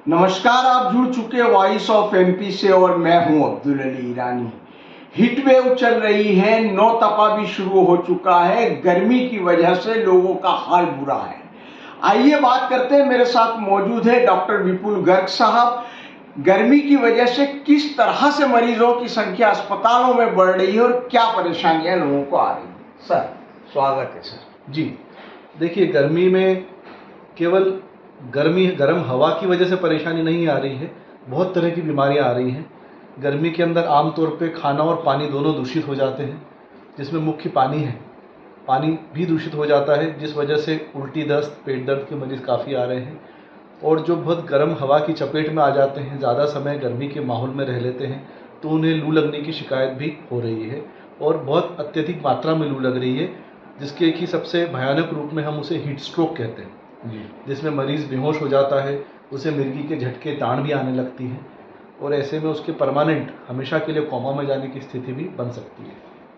नमस्कार, आप जुड़ चुके वॉइस ऑफ एमपी से और मैं हूं अब्दुल अली ईरानी। हीट वेव चल रही है, नौतपा भी शुरू हो चुका है। गर्मी की वजह से लोगों का हाल बुरा है। आइए बात करते हैं। मेरे साथ मौजूद है डॉक्टर विपुल गर्ग साहब। गर्मी की वजह से किस तरह से मरीजों की संख्या अस्पतालों में बढ़ रही है और क्या परेशानियां लोगों को आ रही है। सर, स्वागत है सर। जी देखिए, गर्मी में केवल गर्म हवा की वजह से परेशानी नहीं आ रही है, बहुत तरह की बीमारियां आ रही हैं। गर्मी के अंदर आमतौर पे खाना और पानी दोनों दूषित हो जाते हैं, जिसमें मुख्य पानी है। पानी भी दूषित हो जाता है, जिस वजह से उल्टी, दस्त, पेट दर्द के मरीज़ काफ़ी आ रहे हैं। और जो बहुत गर्म हवा की चपेट में आ जाते हैं, ज़्यादा समय गर्मी के माहौल में रह लेते हैं, तो उन्हें लू लगने की शिकायत भी हो रही है और बहुत अत्यधिक मात्रा में लू लग रही है, जिसके कि सबसे भयानक रूप में हम उसे हीट स्ट्रोक कहते हैं, जिसमें मरीज़ बेहोश हो जाता है, उसे मिर्गी के झटके, ताड़ भी आने लगती हैं और ऐसे में उसके परमानेंट हमेशा के लिए कोमा में जाने की स्थिति भी बन सकती है।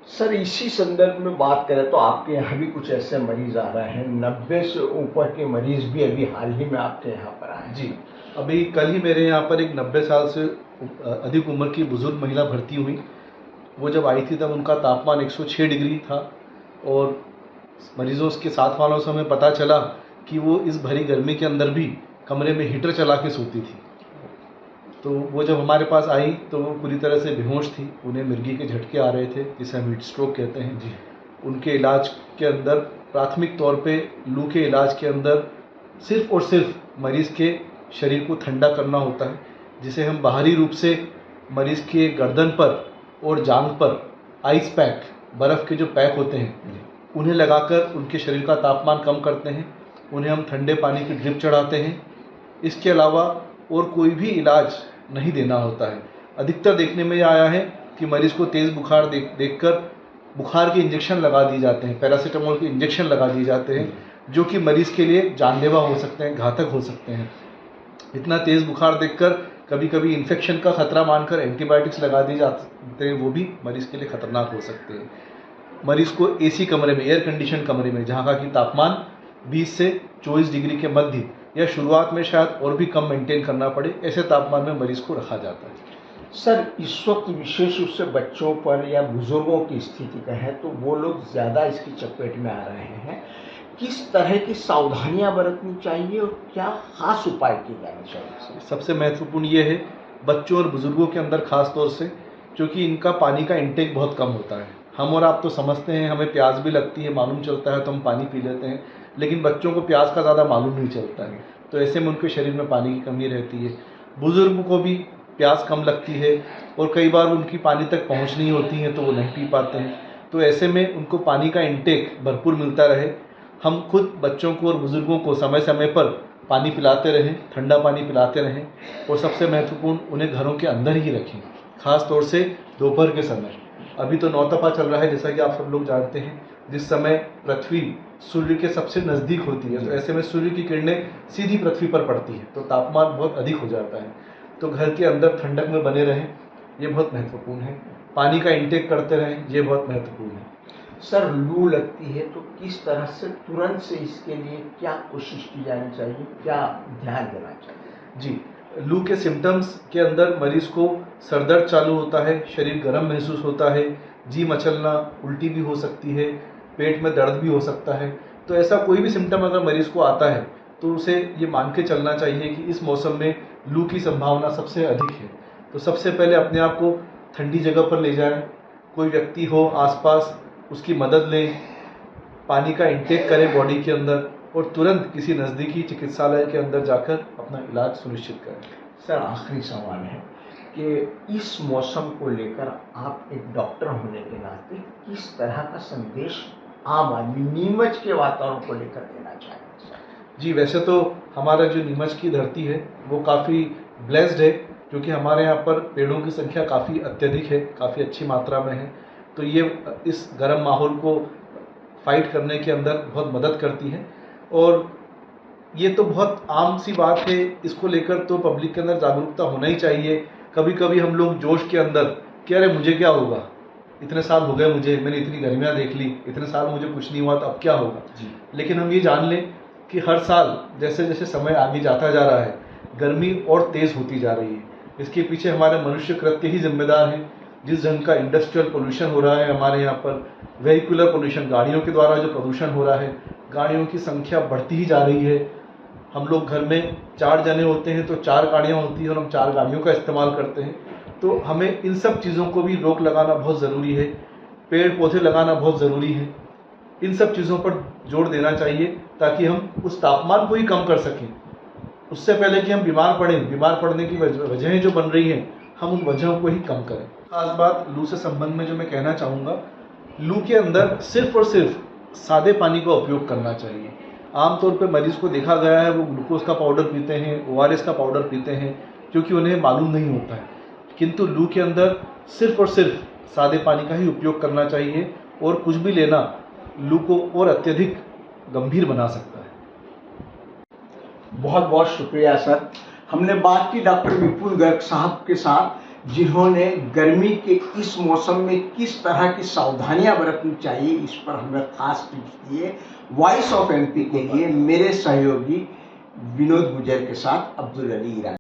सर, इसी संदर्भ में बात करें तो आपके यहाँ भी कुछ ऐसे मरीज आ रहे हैं। 90 से ऊपर के मरीज भी अभी हाल ही में आपके यहाँ पर आए। जी, अभी कल ही मेरे यहाँ पर एक 90 साल से अधिक उम्र की बुजुर्ग महिला भर्ती हुई। वो जब आई थी तब उनका तापमान 106 डिग्री था और मरीजों के साथ वालों से हमें पता चला कि वो इस भरी गर्मी के अंदर भी कमरे में हीटर चला के सोती थी। तो वो जब हमारे पास आई तो वो पूरी तरह से बेहोश थी, उन्हें मिर्गी के झटके आ रहे थे, जिसे हम हीट स्ट्रोक कहते हैं। जी, उनके इलाज के अंदर प्राथमिक तौर पे लू के इलाज के अंदर सिर्फ और सिर्फ मरीज़ के शरीर को ठंडा करना होता है, जिसे हम बाहरी रूप से मरीज़ के गर्दन पर और जांघ पर आइस पैक, बर्फ़ के जो पैक होते हैं, उन्हें लगाकर उनके शरीर का तापमान कम करते हैं। उन्हें हम ठंडे पानी की ड्रिप चढ़ाते हैं। इसके अलावा और कोई भी इलाज नहीं देना होता है। अधिकतर देखने में यह आया है कि मरीज़ को तेज़ बुखार देखकर बुखार के इंजेक्शन लगा दिए जाते हैं, पैरासीटामोल के इंजेक्शन लगा दिए जाते हैं, जो कि मरीज़ के लिए जानलेवा हो सकते हैं, घातक हो सकते हैं। इतना तेज़ बुखार देखकर कभी कभी इन्फेक्शन का खतरा मानकर एंटीबायोटिक्स लगा दिए जाते हैं, वो भी मरीज़ के लिए खतरनाक हो सकते हैं। मरीज़ को एसी कमरे में, एयर कंडीशन कमरे में, जहाँ का कि तापमान 20 से 24 डिग्री के मध्य या शुरुआत में शायद और भी कम मेंटेन करना पड़े, ऐसे तापमान में मरीज़ को रखा जाता है। सर, इस वक्त विशेष रूप से बच्चों पर या बुजुर्गों की स्थिति का है तो वो लोग ज़्यादा इसकी चपेट में आ रहे हैं। किस तरह की सावधानियां बरतनी चाहिए और क्या खास उपाय किए जाने चाहिए? सबसे महत्वपूर्ण ये है बच्चों और बुजुर्गों के अंदर खास तौर से, क्योंकि इनका पानी का इंटेक बहुत कम होता है। हम और आप तो समझते हैं, हमें प्यास भी लगती है, मालूम चलता है तो हम पानी पी लेते हैं, लेकिन बच्चों को प्यास का ज़्यादा मालूम नहीं चलता है, तो ऐसे में उनके शरीर में पानी की कमी रहती है। बुजुर्ग को भी प्यास कम लगती है और कई बार उनकी पानी तक पहुंच नहीं होती है तो वो नहीं पी पाते हैं। तो ऐसे में उनको पानी का इंटेक भरपूर मिलता रहे। हम खुद बच्चों को और बुजुर्गों को समय समय पर पानी पिलाते रहें, ठंडा पानी पिलाते रहें और सबसे महत्वपूर्ण, उन्हें घरों के अंदर ही रखें, खास तौर से दोपहर के समय। अभी तो नौतपा चल रहा है, जैसा कि आप सब लोग जानते हैं, जिस समय पृथ्वी सूर्य के सबसे नज़दीक होती है, तो ऐसे में सूर्य की किरणें सीधी पृथ्वी पर पड़ती है तो तापमान बहुत अधिक हो जाता है। तो घर के अंदर ठंडक में बने रहें, ये बहुत महत्वपूर्ण है। पानी का इंटेक करते रहें, ये बहुत महत्वपूर्ण है। सर, लू लगती है तो किस तरह से तुरंत से इसके लिए क्या कोशिश की जानी चाहिए, क्या ध्यान देना चाहिए? जी, लू के सिम्टम्स के अंदर मरीज़ को सरदर्द चालू होता है, शरीर गर्म महसूस होता है, जी मचलना, उल्टी भी हो सकती है, पेट में दर्द भी हो सकता है। तो ऐसा कोई भी सिम्टम अगर मरीज़ को आता है तो उसे ये मान के चलना चाहिए कि इस मौसम में लू की संभावना सबसे अधिक है। तो सबसे पहले अपने आप को ठंडी जगह पर ले जाएं, कोई व्यक्ति हो आसपास, उसकी मदद लें, पानी का इंटेक करें बॉडी के अंदर और तुरंत किसी नज़दीकी चिकित्सालय के अंदर जाकर अपना इलाज सुनिश्चित करें। सर, आखिरी सवाल है कि इस मौसम को लेकर आप एक डॉक्टर होने के नाते किस तरह का संदेश आम आदमी, नीमच के वातावरण को लेकर देना चाहेंगे? जी, वैसे तो हमारा जो नीमच की धरती है वो काफ़ी ब्लेस्ड है, क्योंकि हमारे यहाँ पर पेड़ों की संख्या काफ़ी अत्यधिक है, काफ़ी अच्छी मात्रा में है। तो ये इस गर्म माहौल को फाइट करने के अंदर बहुत मदद करती है और ये तो बहुत आम सी बात है। इसको लेकर तो पब्लिक के अंदर जागरूकता होना ही चाहिए। कभी कभी हम लोग जोश के अंदर कि अरे मुझे क्या होगा, इतने साल हो गए मुझे, मैंने इतनी गर्मियाँ देख ली, इतने साल मुझे कुछ नहीं हुआ तो अब क्या होगा। लेकिन हम ये जान लें कि हर साल जैसे जैसे समय आगे जाता जा रहा है, गर्मी और तेज़ होती जा रही है। इसके पीछे हमारे मनुष्य कृत्य ही जिम्मेदार हैं। जिस ढंग का इंडस्ट्रियल पोल्यूशन हो रहा है हमारे यहाँ पर, वेहिकुलर पोल्यूशन, गाड़ियों के द्वारा जो प्रदूषण हो रहा है, गाड़ियों की संख्या बढ़ती ही जा रही है। हम लोग घर में 4 जने होते हैं तो 4 गाड़ियाँ होती हैं और हम 4 गाड़ियों का इस्तेमाल करते हैं। तो हमें इन सब चीज़ों को भी रोक लगाना बहुत ज़रूरी है। पेड़ पौधे लगाना बहुत ज़रूरी है। इन सब चीज़ों पर जोर देना चाहिए ताकि हम उस तापमान को ही कम कर सकें। उससे पहले कि हम बीमार पड़ने की वजहें जो बन रही हैं, हम उन वजहों को ही कम करें। खास बात लू से संबंध में जो मैं कहना चाहूँगा, लू के अंदर सिर्फ और सिर्फ सादे पानी का उपयोग करना चाहिए। आमतौर पे मरीज को देखा गया है वो ग्लूकोज का पाउडर पीते हैं, ORS का पाउडर पीते हैं, क्योंकि उन्हें मालूम नहीं होता है। किंतु लू के अंदर सिर्फ और सिर्फ सादे पानी का ही उपयोग करना चाहिए, और कुछ भी लेना लू को और अत्यधिक गंभीर बना सकता है। बहुत बहुत शुक्रिया सर। हमने बात की डॉक्टर विपुल गर्ग साहब के साथ, जिन्होंने गर्मी के इस मौसम में किस तरह की सावधानियां बरतनी चाहिए इस पर हमें खास टिप्स दिए। वॉइस ऑफ MP के लिए मेरे सहयोगी विनोद गुजर के साथ अब्दुल अली ईरानी।